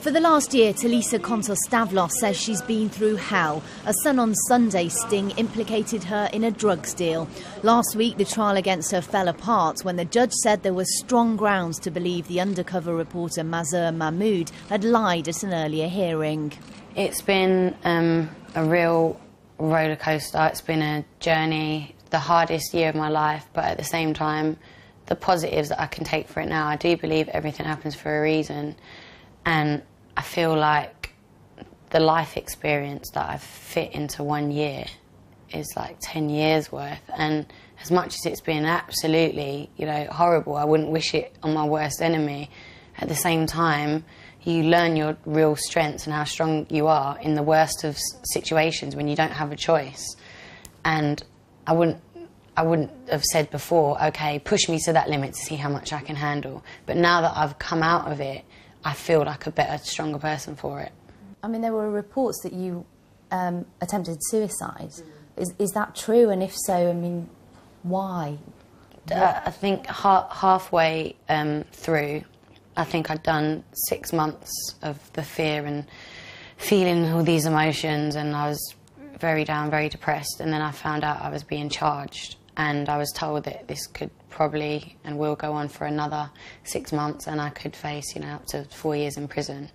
For the last year, Tulisa Kontos-Stavlos says she's been through hell. A Sun on Sunday sting implicated her in a drugs deal. Last week, the trial against her fell apart when the judge said there were strong grounds to believe the undercover reporter Mazur Mahmood had lied at an earlier hearing. It's been a real roller coaster. It's been a journey, the hardest year of my life, but at the same time, the positives that I can take for it now. I do believe everything happens for a reason, and I feel like the life experience that I've fit into 1 year is like 10 years worth. And as much as it's been absolutely, horrible, I wouldn't wish it on my worst enemy. At the same time, you learn your real strengths and how strong you are in the worst of situations when you don't have a choice. And I wouldn't have said before, okay, push me to that limit to see how much I can handle. But now that I've come out of it, I feel like a better, stronger person for it. I mean, there were reports that you attempted suicide. Is that true? And if so, I mean, why? I think halfway through, I think I'd done 6 months of the fear and feeling all these emotions, and I was very down, very depressed. And then I found out I was being charged, and I was told that this could probably and will go on for another 6 months, and I could face, up to 4 years in prison.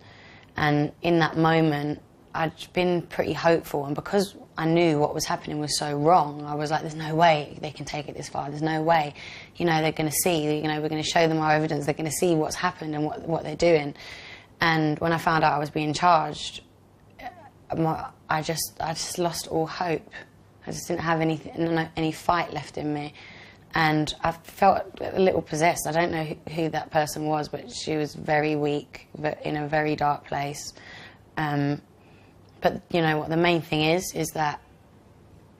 And in that moment, I'd been pretty hopeful, and because I knew what was happening was so wrong, I was like, there's no way they can take it this far. There's no way, they're going to see, we're going to show them our evidence. They're going to see what's happened and what they're doing. And when I found out I was being charged, I just lost all hope. I just didn't have any fight left in me. And I felt a little possessed. I don't know who that person was, but she was very weak, but in a very dark place. But you know what, the main thing is that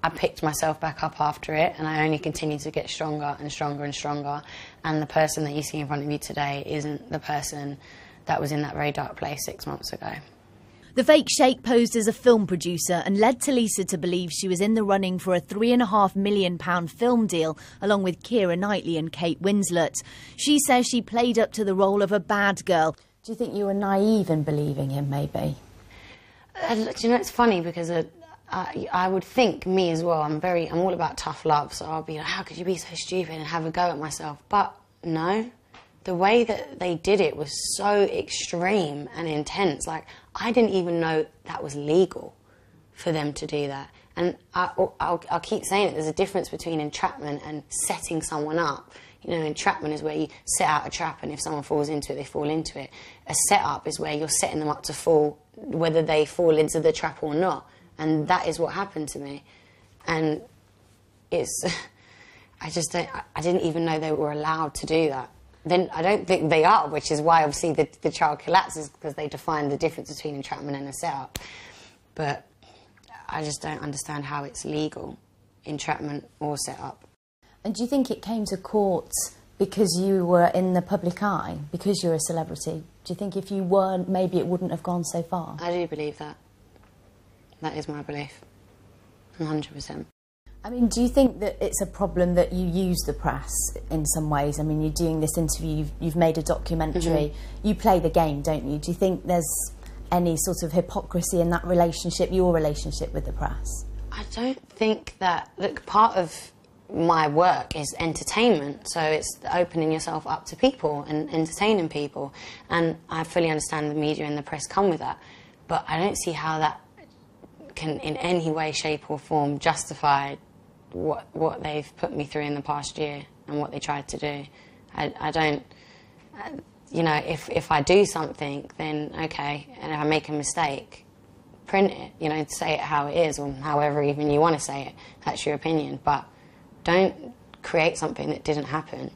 I picked myself back up after it, and I only continued to get stronger and stronger and stronger. And the person that you see in front of you today isn't the person that was in that very dark place 6 months ago. The fake Sheikh posed as a film producer and led Tulisa to believe she was in the running for a £3.5 million film deal, along with Keira Knightley and Kate Winslet. She says she played up to the role of a bad girl. Do you think you were naive in believing him, maybe? It's funny because I would think me as well. I'm all about tough love, so I'll be like, how could you be so stupid and have a go at myself? But no. The way that they did it was so extreme and intense. Like, I didn't even know that was legal for them to do that. And I'll keep saying it, there's a difference between entrapment and setting someone up. Entrapment is where you set out a trap, and if someone falls into it, they fall into it. A set-up is where you're setting them up to fall, whether they fall into the trap or not. And that is what happened to me. And I didn't even know they were allowed to do that. Then I don't think they are, which is why obviously the trial collapses, because they define the difference between entrapment and a set-up. But I just don't understand how it's legal, entrapment or set-up. And do you think it came to court because you were in the public eye, because you're a celebrity? Do you think if you weren't, maybe it wouldn't have gone so far? I do believe that. That is my belief, 100%. I mean, do you think that it's a problem that you use the press in some ways? I mean, you're doing this interview, you've made a documentary, you play the game, don't you? Do you think there's any sort of hypocrisy in that relationship, your relationship with the press? I don't think that... Look, part of my work is entertainment, so it's opening yourself up to people and entertaining people. And I fully understand the media and the press come with that, but I don't see how that can in any way, shape or form justify what they've put me through in the past year and what they tried to do. I don't... if I do something, then okay, and if I make a mistake, print it, say it how it is, or however even you want to say it. That's your opinion, but don't create something that didn't happen.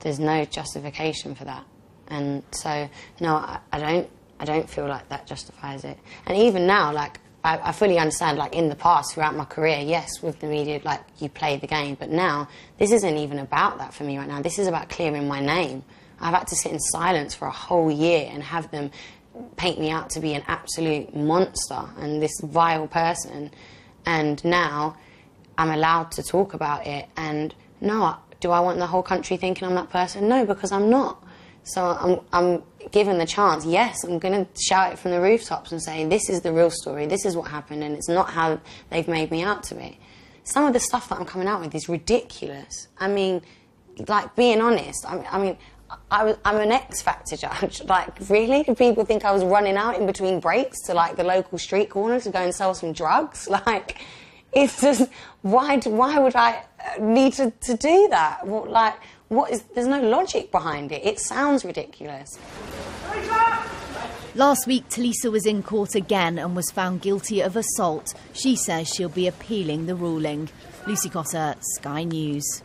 There's no justification for that. And so, no, I don't feel like that justifies it. And even now, I fully understand, in the past, throughout my career, yes, with the media, you play the game, but now, this isn't even about that for me right now. This is about clearing my name. I've had to sit in silence for a whole year and have them paint me out to be an absolute monster and this vile person. And now, I'm allowed to talk about it, and no, do I want the whole country thinking I'm that person? No, because I'm not. So I'm given the chance, yes, I'm going to shout it from the rooftops and say, this is the real story, this is what happened, and it's not how they've made me out to be. Some of the stuff that I'm coming out with is ridiculous. I mean, like, being honest, I'm an X Factor judge. Like, really? Do people think I was running out in between breaks to, like, the local street corner to go and sell some drugs? Like, it's just, why would I need to do that? Well, like, there's no logic behind it. It sounds ridiculous. Last week, Tulisa was in court again and was found guilty of assault. She says she'll be appealing the ruling. Lucy Cotter, Sky News.